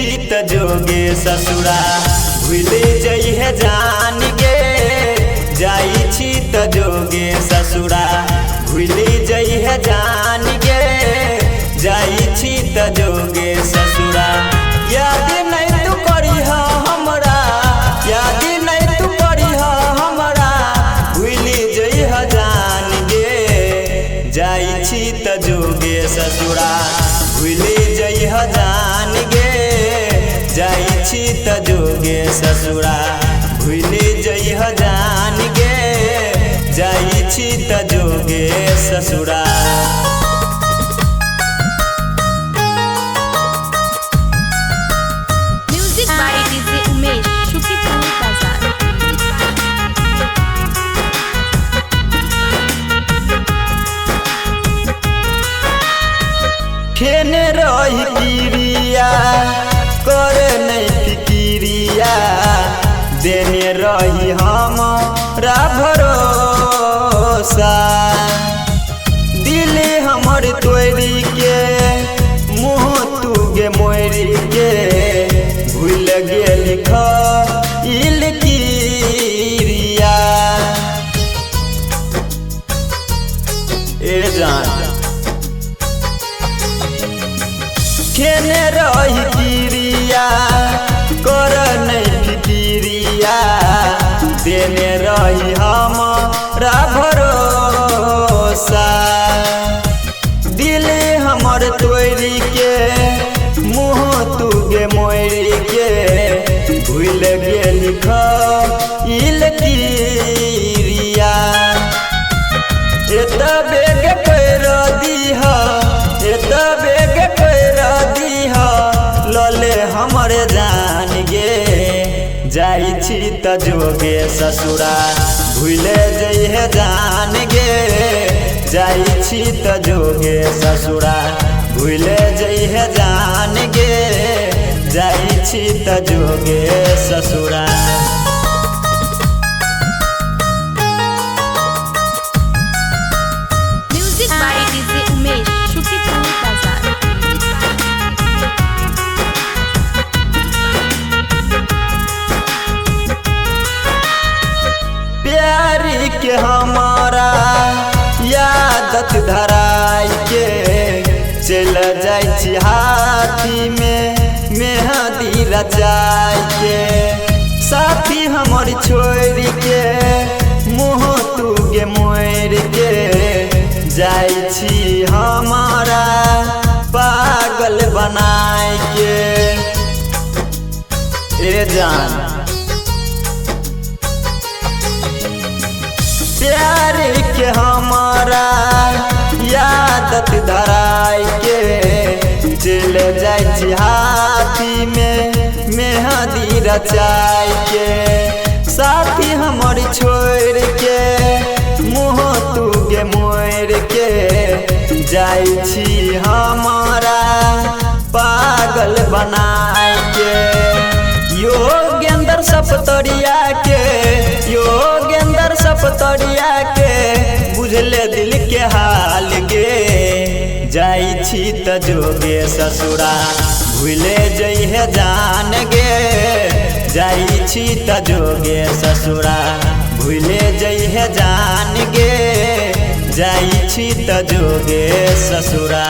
छी त जोगे ससुरा भूले जइहे जान गे। जाई छी त जोगे ससुरा भूले जइहे जान गे। जाई छी त जोगे ससुरा याद नहीं तू करिह हमरा, याद नहीं तू करिह हमरा भूले जइह जान गे। जाई छी त जोगे ससुरा भूले जइह जान गे। जाई छी त जोगे ससुरा भूले जइह जान गे। जाई छी त जोगे ससुरा। Music by DJ Umesh Shukipur Bazar. खेने रही किरिया करे नहीं फिकिरिया। देने रही हमरा भरोसा दिल हमर तोड़ी के मुँह तू गे मोरी के। भूल गेल खइल किरिया ए जान। खेने रही किरिया कर नहीं फिकिरिया। देने रही हमरा भरोसा दिल हमर तोड़ी के मुँह तू गे मोरी के। भूल गेल खइल किरिया एत बेग पैर दीह, एत बेग पैर दीह लले हमर जान गे। जाई छी त जोगे ससुरा भूले जइहे जान गे। जाई छी त जोगे ससुरा भूले जइहे जान गे। जाई छी त जोगे ससुरा। Music by DJ Umesh Shukipur Bazar. प्यारी के हमारा यादत धराई के। चल जाई छी हाथी में मेहंदी रचाई के। साथी हमर छोड़ के मुँह तू गे मोर के। जाई छी हमारा पागल बनाई के ए जान। प्यार के हमारा यादत धराई के। चल जाई छी हाथी में मेहंदी रचाई के। साथी हमर छोड़ के मुँह तू गे मोर के। जाई छी हमारा पागल बनाई के। योगेंद्र सपतरिया के, योगेंद्र सपतरिया के बुझले दिल के हाल गे। जाई छी त जोगे ससुरा भूले जइहे जान गे। जाई छी त जोगे ससुरा भूले जइहे जान गे। जाई छी त जोगे ससुरा।